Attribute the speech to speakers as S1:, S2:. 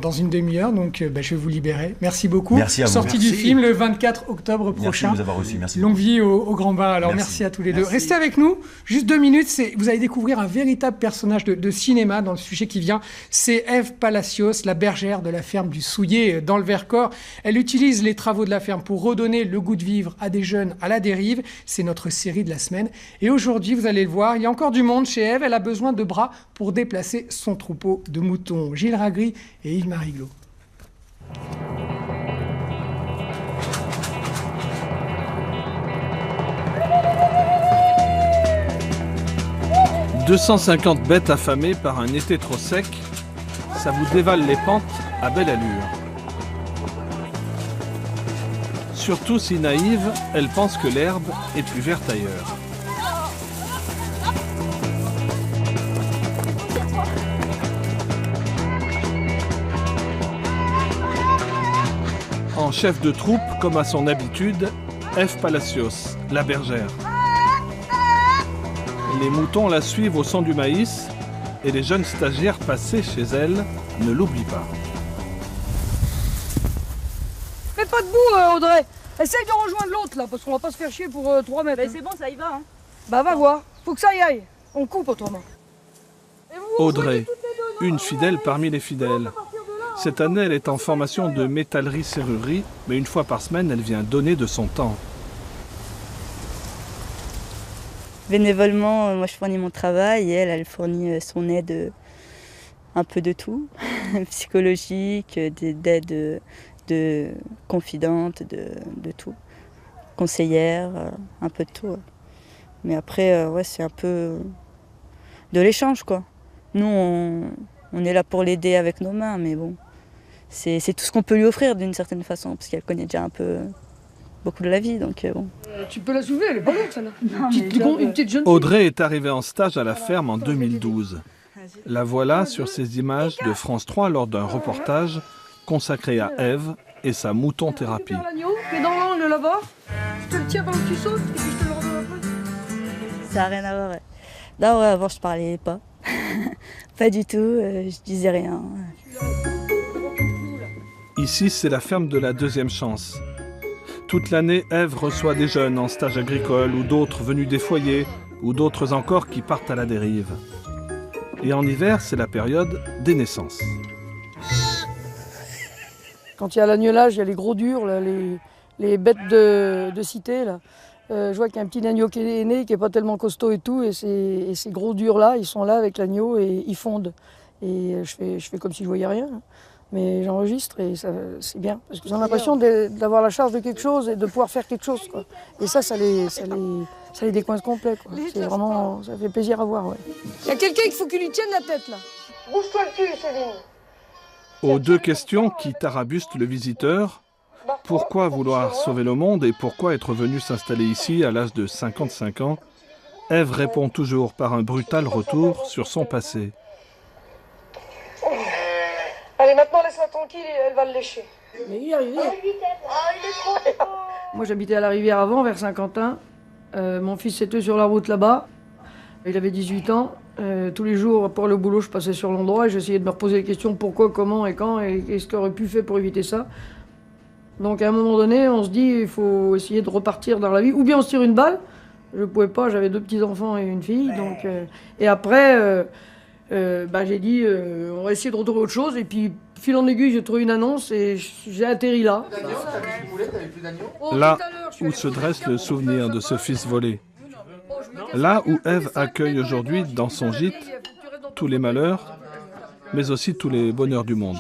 S1: dans une demi-heure, donc je vais vous libérer. Merci beaucoup.
S2: Merci à vous.
S1: Sortie du film le 24 octobre prochain.
S2: Merci de nous avoir reçus. Merci.
S1: Longue vie au Grand Bain. Alors merci à tous les deux. Restez avec nous. Juste 2 minutes. Vous allez découvrir un véritable personnage de cinéma dans le sujet qui vient. C'est Ève Palacios, la bergère de la ferme du Souillé dans le Vercors. Elle utilise les travaux de la ferme pour redonner le goût de vivre à des jeunes à la dérive. C'est notre série de la semaine. Et aujourd'hui, vous allez le voir, il y a encore du monde chez Ève. Elle a besoin de bras pour déplacer son troupeau de moutons. Gilles Ragry et Yves-Marie Glo.
S3: 250 bêtes affamées par un été trop sec, ça vous dévale les pentes à belle allure. Surtout si naïve, elle pense que l'herbe est plus verte ailleurs. En chef de troupe, comme à son habitude, Ève Palacios, la bergère. Les moutons la suivent au son du maïs et les jeunes stagiaires passés chez elle ne l'oublient pas.
S4: Fais pas debout, Audrey. Essaye de rejoindre l'autre là, parce qu'on va pas se faire chier pour 3 mètres.
S5: Mais c'est bon, ça y va. Hein.
S4: Bah va voir, faut que ça y aille. On coupe autrement.
S3: Audrey, une fidèle parmi les fidèles. Cette année, elle est en formation de métallerie-serrurerie, mais une fois par semaine, elle vient donner de son temps.
S5: Bénévolement, moi je fournis mon travail et elle fournit son aide un peu de tout, psychologique, d'aide de confidente, de tout, conseillère, un peu de tout. Ouais. Mais après, ouais, c'est un peu de l'échange quoi. Nous, on est là pour l'aider avec nos mains, mais bon, c'est tout ce qu'on peut lui offrir d'une certaine façon, parce qu'elle connaît déjà un peu beaucoup de la vie, donc bon.
S4: Tu peux la soulever, elle est pas lourde celle-là.
S5: Une
S4: petite jeune
S3: Audrey est arrivée en stage à la ferme en 2012. La voilà sur ces images de France 3 lors d'un reportage consacré à Ève et sa mouton-thérapie.
S4: L'agneau qui est dans l'angle là-bas, je te le tiens pendant que tu sautes et puis je te le redonne après.
S5: Ça n'a rien à voir. Ouais. Non, ouais, avant je parlais pas. Pas du tout, je disais rien.
S3: Ici, c'est la ferme de la deuxième chance. Toute l'année, Ève reçoit des jeunes en stage agricole ou d'autres venus des foyers ou d'autres encore qui partent à la dérive. Et en hiver, c'est la période des naissances.
S4: Quand il y a l'agnelage, il y a les gros durs, là, les bêtes de cité. Là. Je vois qu'il y a un petit agneau qui est né, qui n'est pas tellement costaud et tout, et ces gros durs-là, ils sont là avec l'agneau et ils fondent. Et je fais comme si je voyais rien. Mais j'enregistre et c'est bien. Parce que j'ai l'impression d'avoir la charge de quelque chose et de pouvoir faire quelque chose. Quoi. Et ça les décoince complet. C'est vraiment, ça fait plaisir à voir. Ouais. Il y a quelqu'un qu'il faut qu'il lui tienne la tête là. Bouge-toi le cul, Céline.
S3: Aux 2 questions qui tarabustent le visiteur, pourquoi vouloir sauver le monde et pourquoi être venu s'installer ici à l'âge de 55 ans, Ève répond toujours par un brutal retour sur son passé.
S4: Allez, maintenant laisse-la tranquille et elle va le lécher. Mais il est arrivé. Moi j'habitais à la rivière avant, vers Saint-Quentin. Mon fils était sur la route là-bas. Il avait 18 ans. Tous les jours, pour le boulot, je passais sur l'endroit et j'essayais de me reposer les questions pourquoi, comment et quand et qu'est-ce qu'on aurait pu faire pour éviter ça. Donc à un moment donné, on se dit il faut essayer de repartir dans la vie. Ou bien on se tire une balle. Je ne pouvais pas, j'avais 2 petits-enfants et une fille. Donc, et après... j'ai dit on va essayer de retrouver autre chose et puis fil en aiguille j'ai trouvé une annonce et j'ai atterri là.
S3: Là où se dresse le souvenir de ce fils volé. Là où Ève accueille aujourd'hui dans son gîte tous les malheurs mais aussi tous les bonheurs du monde.